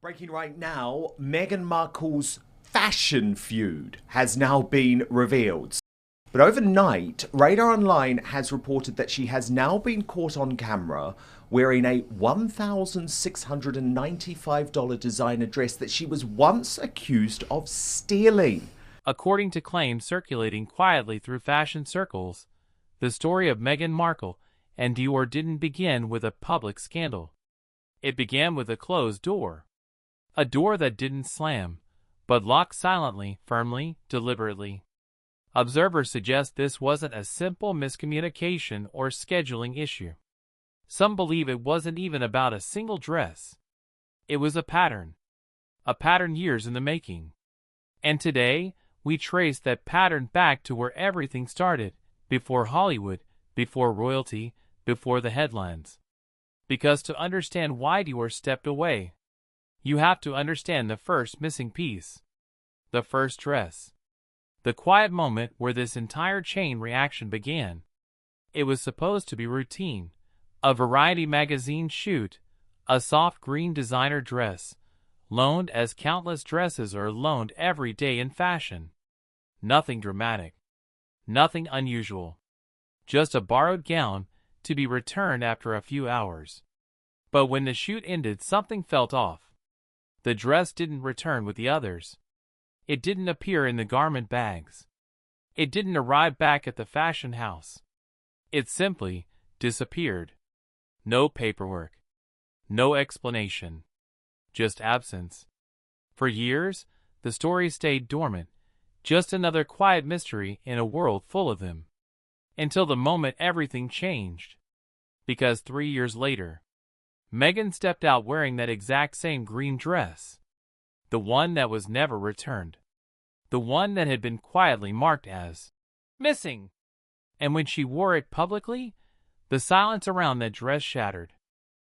Breaking right now, Meghan Markle's fashion feud has now been revealed. But overnight, Radar Online has reported that she has now been caught on camera wearing a $1,695 designer dress that she was once accused of stealing. According to claims circulating quietly through fashion circles, the story of Meghan Markle and Dior didn't begin with a public scandal. It began with a closed door. A door that didn't slam, but locked silently, firmly, deliberately. Observers suggest this wasn't a simple miscommunication or scheduling issue. Some believe it wasn't even about a single dress. It was a pattern years in the making. And today, we trace that pattern back to where everything started, before Hollywood, before royalty, before the headlines. Because to understand why Dior stepped away, you have to understand the first missing piece. The first dress. The quiet moment where this entire chain reaction began. It was supposed to be routine. A Variety magazine shoot. A soft green designer dress. Loaned as countless dresses are loaned every day in fashion. Nothing dramatic. Nothing unusual. Just a borrowed gown to be returned after a few hours. But when the shoot ended, something felt off. The dress didn't return with the others. It didn't appear in the garment bags. It didn't arrive back at the fashion house. It simply disappeared. No paperwork. No explanation. Just absence. For years, the story stayed dormant. Just another quiet mystery in a world full of them. Until the moment everything changed. Because 3 years later, Meghan stepped out wearing that exact same green dress. The one that was never returned. The one that had been quietly marked as missing. And when she wore it publicly, the silence around that dress shattered.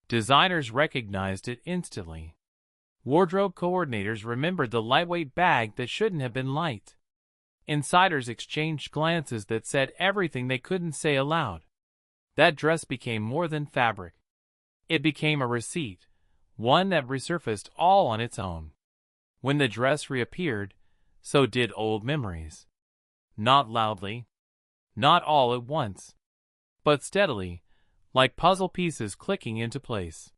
Designers recognized it instantly. Wardrobe coordinators remembered the lightweight bag that shouldn't have been light. Insiders exchanged glances that said everything they couldn't say aloud. That dress became more than fabric. It became a receipt, one that resurfaced all on its own. When the dress reappeared, so did old memories. Not loudly, not all at once, but steadily, like puzzle pieces clicking into place.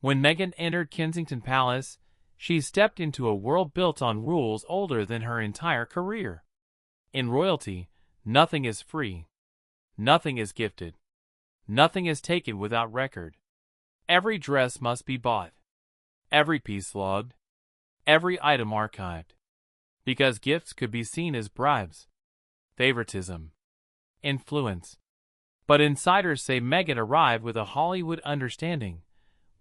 When Meghan entered Kensington Palace, she stepped into a world built on rules older than her entire career. In royalty, nothing is free. Nothing is gifted. Nothing is taken without record. Every dress must be bought. Every piece logged. Every item archived. Because gifts could be seen as bribes. Favoritism. Influence. But insiders say Meghan arrived with a Hollywood understanding,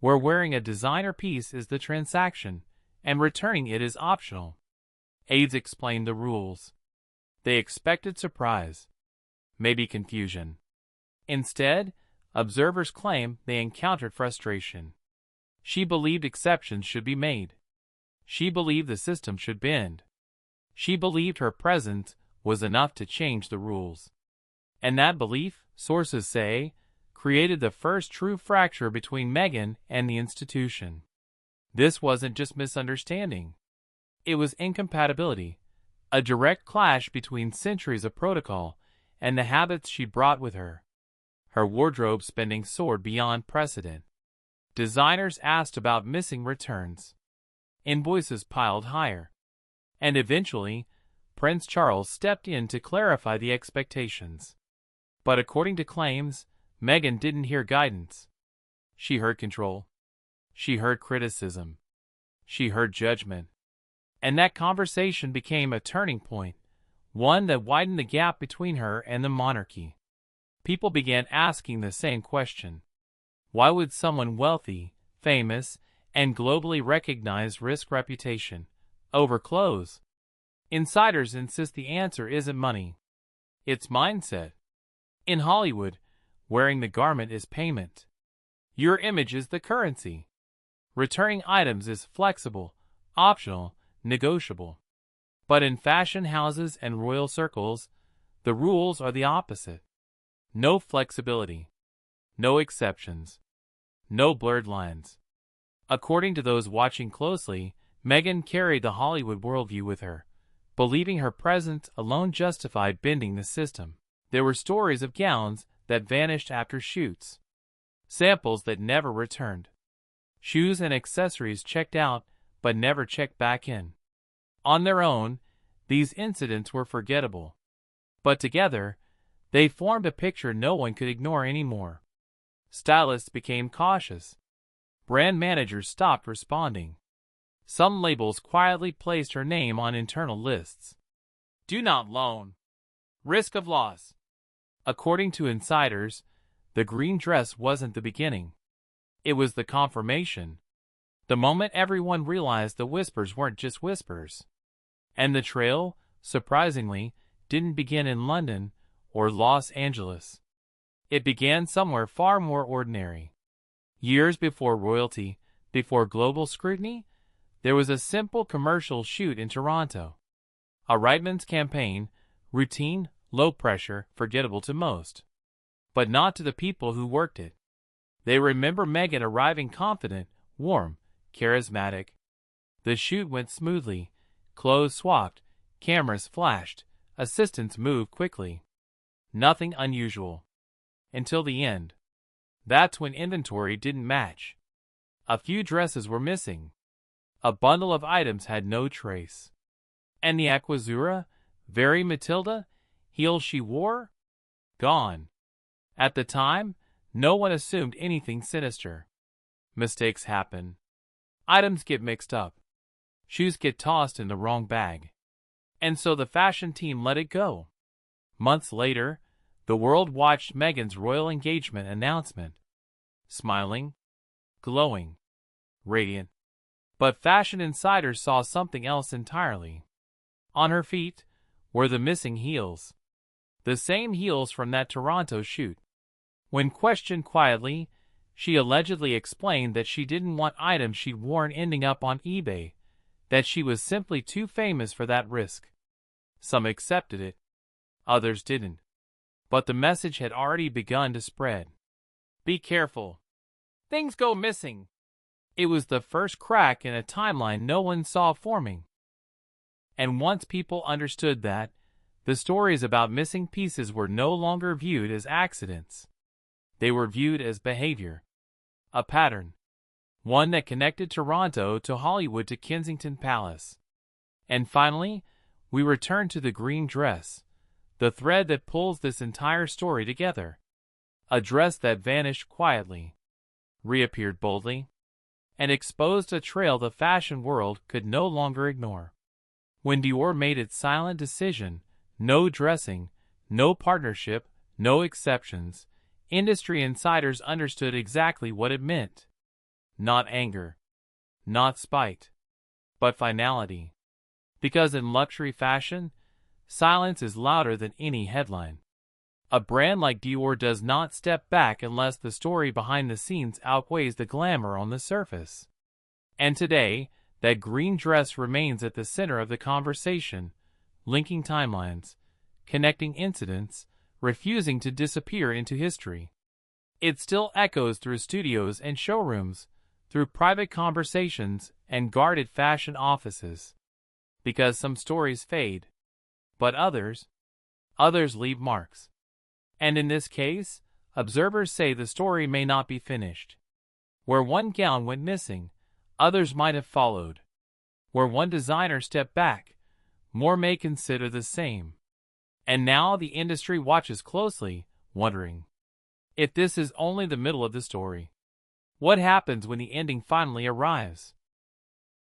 where wearing a designer piece is the transaction, and returning it is optional. Aides explained the rules. They expected surprise. Maybe confusion. Instead, observers claim they encountered frustration. She believed exceptions should be made. She believed the system should bend. She believed her presence was enough to change the rules. And that belief, sources say, created the first true fracture between Meghan and the institution. This wasn't just misunderstanding. It was incompatibility, a direct clash between centuries of protocol and the habits she brought with her. Her wardrobe spending soared beyond precedent. Designers asked about missing returns. Invoices piled higher. And eventually, Prince Charles stepped in to clarify the expectations. But according to claims, Meghan didn't hear guidance. She heard control. She heard criticism. She heard judgment. And that conversation became a turning point, one that widened the gap between her and the monarchy. People began asking the same question. Why would someone wealthy, famous, and globally recognized risk reputation over clothes? Insiders insist the answer isn't money. It's mindset. In Hollywood, wearing the garment is payment. Your image is the currency. Returning items is flexible, optional, negotiable. But in fashion houses and royal circles, the rules are the opposite. No flexibility. No exceptions. No blurred lines. According to those watching closely, Meghan carried the Hollywood worldview with her, believing her presence alone justified bending the system. There were stories of gowns that vanished after shoots, samples that never returned, shoes and accessories checked out but never checked back in. On their own, these incidents were forgettable. But together, they formed a picture no one could ignore anymore. Stylists became cautious. Brand managers stopped responding. Some labels quietly placed her name on internal lists. Do not loan. Risk of loss. According to insiders, the green dress wasn't the beginning. It was the confirmation. The moment everyone realized the whispers weren't just whispers. And the trail, surprisingly, didn't begin in London or Los Angeles. It began somewhere far more ordinary. Years before royalty, before global scrutiny, there was a simple commercial shoot in Toronto. A Reitman's campaign, routine, low pressure, forgettable to most. But not to the people who worked it. They remember Meghan arriving confident, warm, charismatic. The shoot went smoothly, clothes swapped, cameras flashed, assistants moved quickly. Nothing unusual. Until the end. That's when inventory didn't match. A few dresses were missing. A bundle of items had no trace. And the Aquazzura, very Matilda, heels she wore? Gone. At the time, no one assumed anything sinister. Mistakes happen. Items get mixed up. Shoes get tossed in the wrong bag. And so the fashion team let it go. Months later, the world watched Meghan's royal engagement announcement. Smiling, glowing, radiant. But fashion insiders saw something else entirely. On her feet were the missing heels. The same heels from that Toronto shoot. When questioned quietly, she allegedly explained that she didn't want items she'd worn ending up on eBay, that she was simply too famous for that risk. Some accepted it, others didn't. But the message had already begun to spread. Be careful. Things go missing. It was the first crack in a timeline no one saw forming. And once people understood that, the stories about missing pieces were no longer viewed as accidents. They were viewed as behavior. A pattern. One that connected Toronto to Hollywood to Kensington Palace. And finally, we return to the green dress, the thread that pulls this entire story together. A dress that vanished quietly, reappeared boldly, and exposed a trail the fashion world could no longer ignore. When Dior made its silent decision, no dressing, no partnership, no exceptions, industry insiders understood exactly what it meant. Not anger, not spite, but finality. Because in luxury fashion, silence is louder than any headline. A brand like Dior does not step back unless the story behind the scenes outweighs the glamour on the surface. And today, that green dress remains at the center of the conversation, linking timelines, connecting incidents, refusing to disappear into history. It still echoes through studios and showrooms, through private conversations and guarded fashion offices. Because some stories fade, but others leave marks. And in this case, observers say the story may not be finished. Where one gown went missing, others might have followed. Where one designer stepped back, more may consider the same. And now the industry watches closely, wondering if this is only the middle of the story. What happens when the ending finally arrives?